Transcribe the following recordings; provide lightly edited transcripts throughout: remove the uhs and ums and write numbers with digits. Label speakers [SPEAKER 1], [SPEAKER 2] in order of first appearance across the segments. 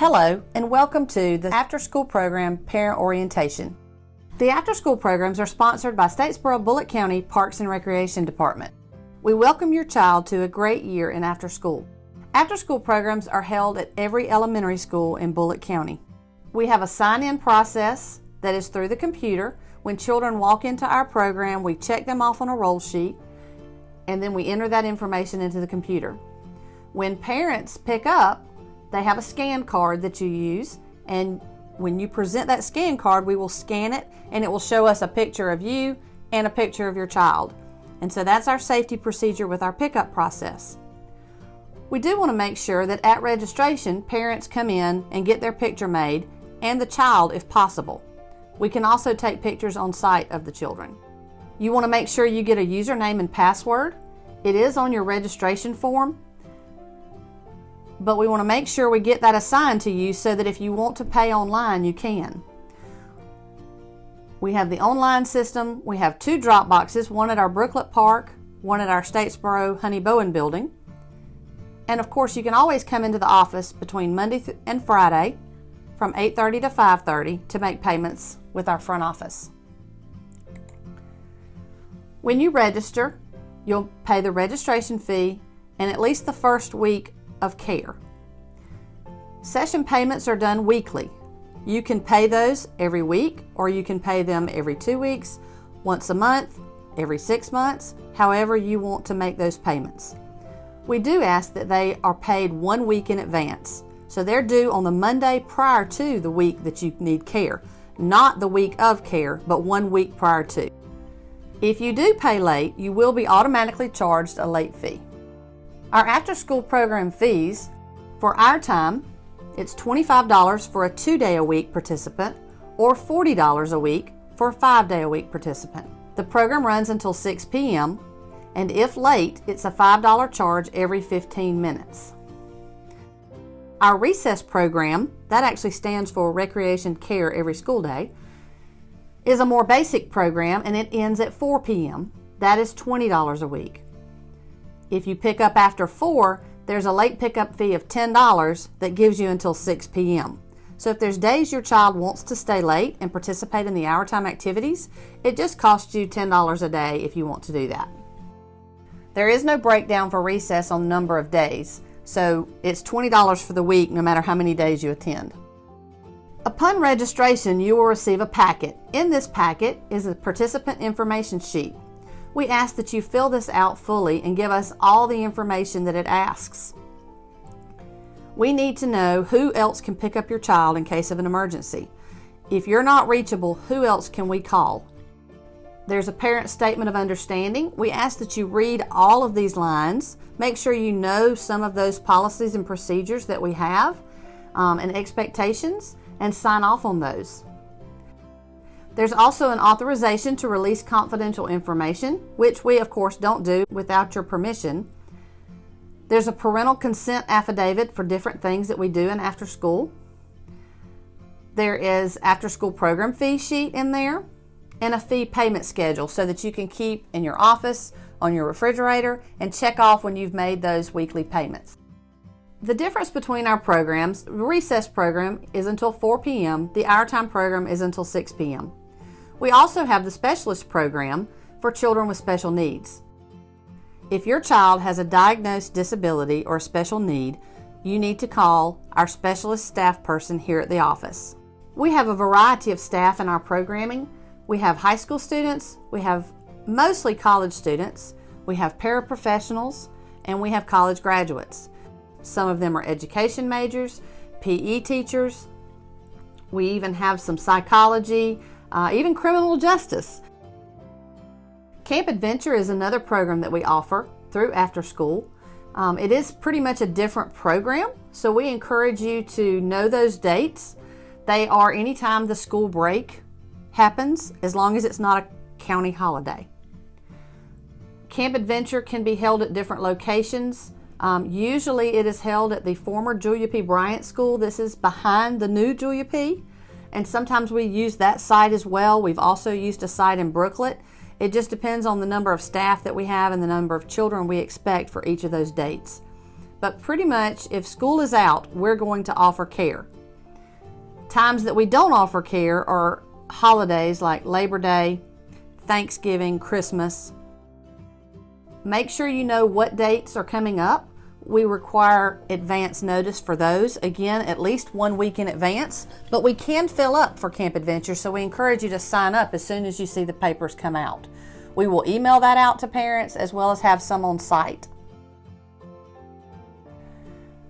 [SPEAKER 1] Hello, and welcome to the After-School Program Parent Orientation. The after-school programs are sponsored by Statesboro Bulloch County Parks and Recreation Department. We welcome your child to a great year in after-school. After-school programs are held at every elementary school in Bulloch County. We have a sign-in process that is through the computer. When children walk into our program, we check them off on a roll sheet, and then we enter that information into the computer. When parents pick up, they have a scan card that you use, and when you present that scan card, we will scan it and it will show us a picture of you and a picture of your child. And so that's our safety procedure with our pickup process. We do want to make sure that at registration, parents come in and get their picture made, and the child if possible. We can also take pictures on site of the children. You want to make sure you get a username and password. It is on your registration form, but we want to make sure we get that assigned to you so that if you want to pay online, you can. We have the online system. We have 2 drop boxes, one at our Brooklet Park, one at our Statesboro Honey Bowen building. And of course, you can always come into the office between Monday and Friday from 8:30 to 5:30 to make payments with our front office. When you register, you'll pay the registration fee and at least the first week of care. Session payments are done weekly. You can pay those every week, or you can pay them every 2 weeks, once a month, every 6 months, however you want to make those payments. We do ask that they are paid 1 week in advance. So they're due on the Monday prior to the week that you need care, not the week of care, but 1 week prior to. If you do pay late, you will be automatically charged a late fee. Our after-school program fees, for our time, it's $25 for a 2-day-a-week participant or $40 a week for a 5-day-a-week participant. The program runs until 6 p.m., and if late, it's a $5 charge every 15 minutes. Our recess program, that actually stands for Recreation Care Every School Day, is a more basic program, and it ends at 4 p.m. That is $20 a week. If you pick up after 4, there's a late pickup fee of $10 that gives you until 6 p.m. So if there's days your child wants to stay late and participate in the hour time activities, it just costs you $10 a day if you want to do that. There is no breakdown for recess on the number of days, so it's $20 for the week no matter how many days you attend. Upon registration, you will receive a packet. In this packet is a participant information sheet. We ask that you fill this out fully and give us all the information that it asks. We need to know who else can pick up your child in case of an emergency. If you're not reachable, who else can we call? There's a parent statement of understanding. We ask that you read all of these lines. Make sure you know some of those policies and procedures that we have and expectations, and sign off on those. There's also an authorization to release confidential information, which we of course don't do without your permission. There's a parental consent affidavit for different things that we do in after school. There is after school program fee sheet in there, and a fee payment schedule so that you can keep in your office, on your refrigerator, and check off when you've made those weekly payments. The difference between our programs, the recess program is until 4 p.m., the hour time program is until 6 p.m. We also have the specialist program for children with special needs. If your child has a diagnosed disability or special need, you need to call our specialist staff person here at the office. We have a variety of staff in our programming. We have high school students, we have mostly college students, we have paraprofessionals, and we have college graduates. Some of them are education majors, PE teachers. We even have some psychology, even criminal justice. Camp Adventure is another program that we offer through After School. It is pretty much a different program, so we encourage you to know those dates. They are anytime the school break happens, as long as it's not a county holiday. Camp Adventure can be held at different locations. Usually it is held at the former Julia P. Bryant School. This is behind the new Julia P. And sometimes we use that site as well. We've also used a site in Brooklet. It just depends on the number of staff that we have and the number of children we expect for each of those dates. But pretty much, if school is out, we're going to offer care. Times that we don't offer care are holidays like Labor Day, Thanksgiving, Christmas. Make sure you know what dates are coming up. We require advance notice for those, again, at least 1 week in advance, but we can fill up for Camp Adventure, so we encourage you to sign up as soon as you see the papers come out. We will email that out to parents as well as have some on site.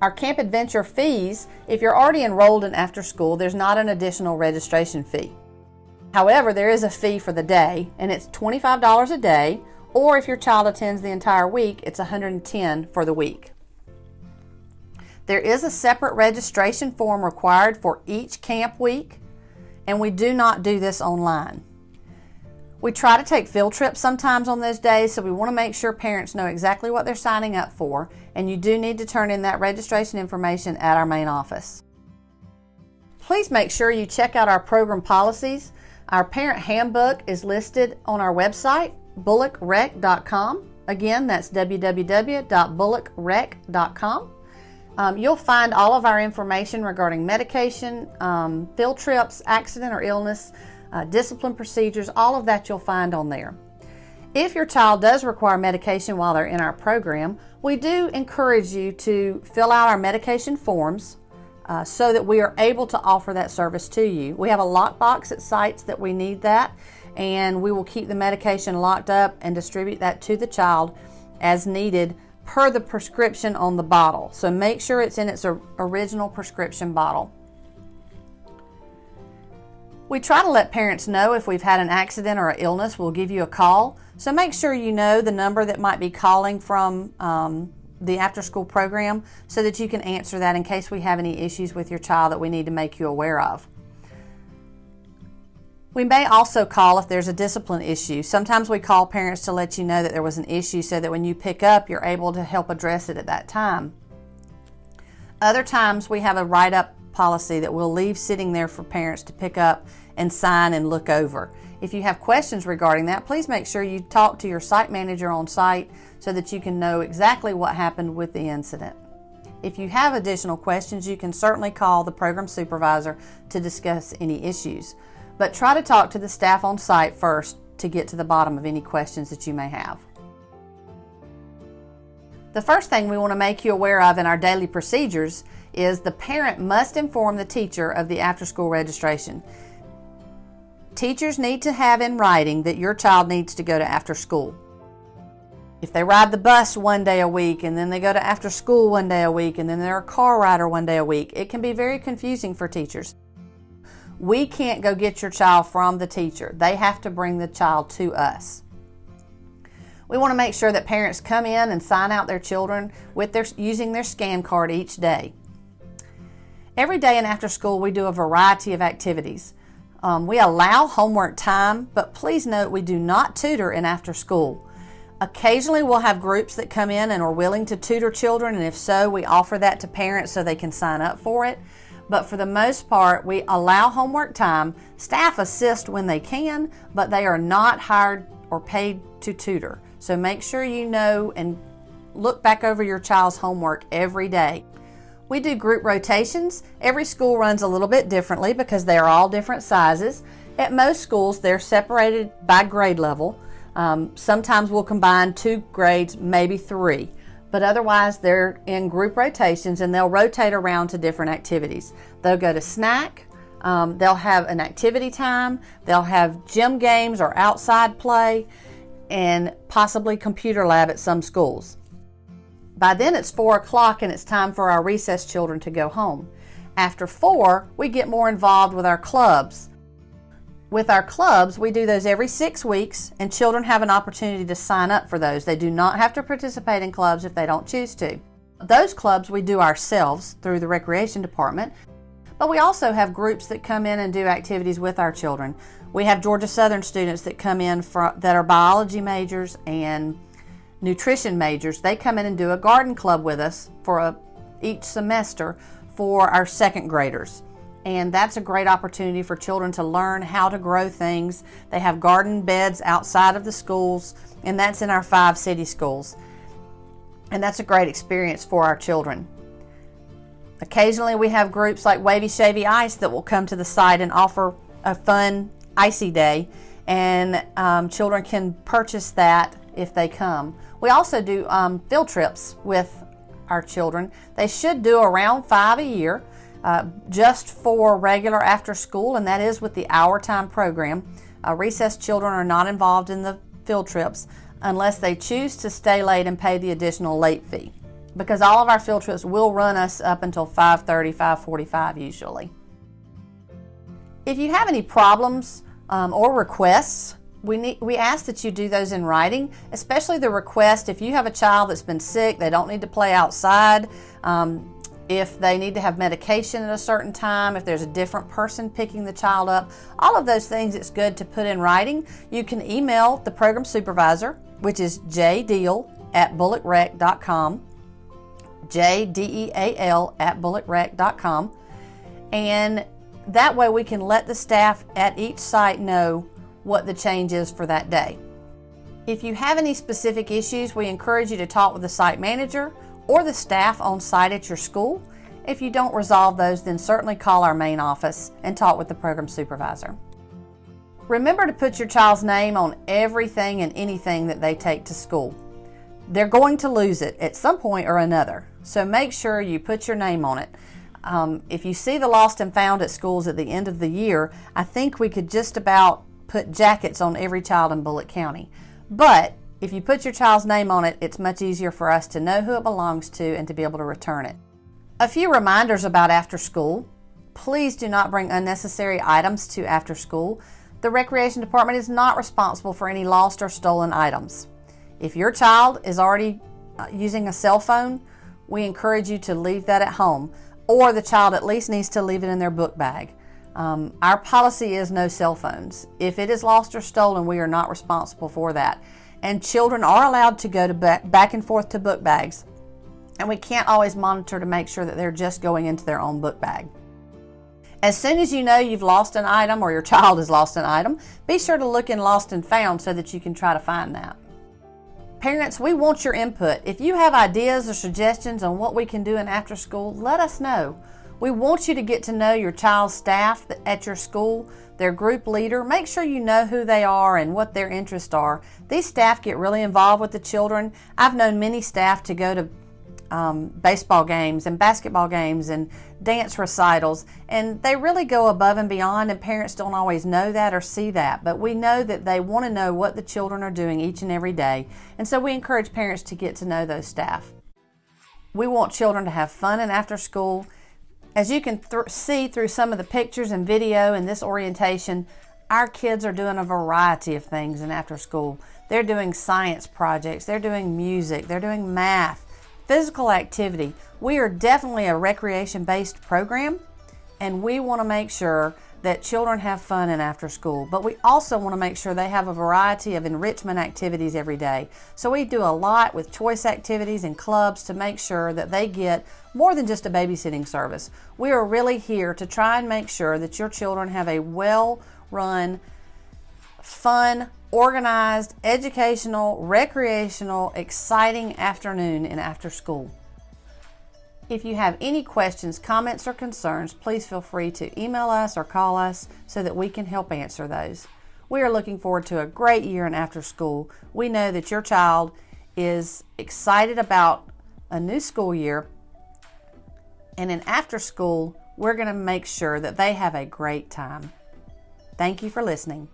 [SPEAKER 1] Our Camp Adventure fees, if you're already enrolled in After School, there's not an additional registration fee. However, there is a fee for the day, and it's $25 a day, or if your child attends the entire week, it's $110 for the week. There is a separate registration form required for each camp week, and we do not do this online. We try to take field trips sometimes on those days, so we want to make sure parents know exactly what they're signing up for, and you do need to turn in that registration information at our main office. Please make sure you check out our program policies. Our parent handbook is listed on our website, bullochrec.com. Again, that's www.bullochrec.com. You'll find all of our information regarding medication, field trips, accident or illness, discipline procedures, all of that you'll find on there. If your child does require medication while they're in our program, we do encourage you to fill out our medication forms so that we are able to offer that service to you. We have a lockbox at sites that we need that, and we will keep the medication locked up and distribute that to the child as needed per the prescription on the bottle. So make sure it's in its original prescription bottle. We try to let parents know if we've had an accident or an illness, we'll give you a call. So make sure you know the number that might be calling from the after school program so that you can answer that in case we have any issues with your child that we need to make you aware of. We may also call if there's a discipline issue. Sometimes we call parents to let you know that there was an issue so that when you pick up, you're able to help address it at that time. Other times we have a write-up policy that we'll leave sitting there for parents to pick up and sign and look over. If you have questions regarding that, please make sure you talk to your site manager on site so that you can know exactly what happened with the incident. If you have additional questions, you can certainly call the program supervisor to discuss any issues. But try to talk to the staff on site first to get to the bottom of any questions that you may have. The first thing we want to make you aware of in our daily procedures is the parent must inform the teacher of the after-school registration. Teachers need to have in writing that your child needs to go to after school. If they ride the bus one day a week and then they go to after school one day a week and then they're a car rider one day a week, it can be very confusing for teachers. We can't go get your child from the teacher. They have to bring the child to us. We want to make sure that parents come in and sign out their children using their scan card each day. Every day in after school, we do a variety of activities. We allow homework time, but please note we do not tutor in after school. Occasionally we'll have groups that come in and are willing to tutor children, and if so, we offer that to parents so they can sign up for it. But for the most part, we allow homework time. Staff assist when they can, but they are not hired or paid to tutor. So make sure you know and look back over your child's homework every day. We do group rotations. Every school runs a little bit differently because they are all different sizes. At most schools, they're separated by grade level. Sometimes we'll combine 2 grades, maybe 3. But otherwise they're in group rotations and they'll rotate around to different activities. They'll go to snack, they'll have an activity time, they'll have gym games or outside play, and possibly computer lab at some schools. By then it's 4 o'clock and it's time for our recess children to go home. After 4, we get more involved with our clubs. With our clubs, we do those every 6 weeks, and children have an opportunity to sign up for those. They do not have to participate in clubs if they don't choose to. Those clubs we do ourselves through the recreation department, but we also have groups that come in and do activities with our children. We have Georgia Southern students that come in that are biology majors and nutrition majors. They come in and do a garden club with us for each semester for our 2nd graders. And that's a great opportunity for children to learn how to grow things. They have garden beds outside of the schools, and that's in our 5 city schools. And that's a great experience for our children. Occasionally we have groups like Wavy Shavy Ice that will come to the site and offer a fun icy day, and children can purchase that if they come. We also do field trips with our children. They should do around 5 a year, just for regular after school, and that is with the hour time program. Recess children are not involved in the field trips unless they choose to stay late and pay the additional late fee, because all of our field trips will run us up until 5:30, 5:45 usually. If you have any problems or requests, we ask that you do those in writing, especially the request if you have a child that's been sick, they don't need to play outside, if they need to have medication at a certain time, if there's a different person picking the child up, all of those things it's good to put in writing. You can email the program supervisor, which is jdeal@bullochRec.com, jdeal@bullochRec.com, and that way we can let the staff at each site know what the change is for that day. If you have any specific issues, we encourage you to talk with the site manager or the staff on site at your school. If you don't resolve those, then certainly call our main office and talk with the program supervisor. Remember to put your child's name on everything and anything that they take to school. They're going to lose it at some point or another, so make sure you put your name on it. If you see the lost and found at schools at the end of the year, I think we could just about put jackets on every child in Bulloch County. But if you put your child's name on it, it's much easier for us to know who it belongs to and to be able to return it. A few reminders about after school. Please do not bring unnecessary items to after school. The Recreation Department is not responsible for any lost or stolen items. If your child is already using a cell phone, we encourage you to leave that at home, or the child at least needs to leave it in their book bag. Our policy is no cell phones. If it is lost or stolen, we are not responsible for that. And children are allowed to go to back and forth to book bags, and we can't always monitor to make sure that they're just going into their own book bag. As soon as you know you've lost an item or your child has lost an item, be sure to look in Lost and Found so that you can try to find that. Parents, we want your input. If you have ideas or suggestions on what we can do in after school, let us know. We want you to get to know your child's staff at your school, their group leader. Make sure you know who they are and what their interests are. These staff get really involved with the children. I've known many staff to go to baseball games and basketball games and dance recitals, and they really go above and beyond, and parents don't always know that or see that, but we know that they want to know what the children are doing each and every day, and so we encourage parents to get to know those staff. We want children to have fun in after school. As you can see through some of the pictures and video in this orientation, our kids are doing a variety of things in after school. They're doing science projects, they're doing music, they're doing math, physical activity. We are definitely a recreation-based program, and we want to make sure that children have fun in after school, but we also want to make sure they have a variety of enrichment activities every day. So we do a lot with choice activities and clubs to make sure that they get more than just a babysitting service. We are really here to try and make sure that your children have a well-run, fun, organized, educational, recreational, exciting afternoon in after school. If you have any questions, comments, or concerns, please feel free to email us or call us so that we can help answer those. We are looking forward to a great year in after school. We know that your child is excited about a new school year, and in after school, we're going to make sure that they have a great time. Thank you for listening.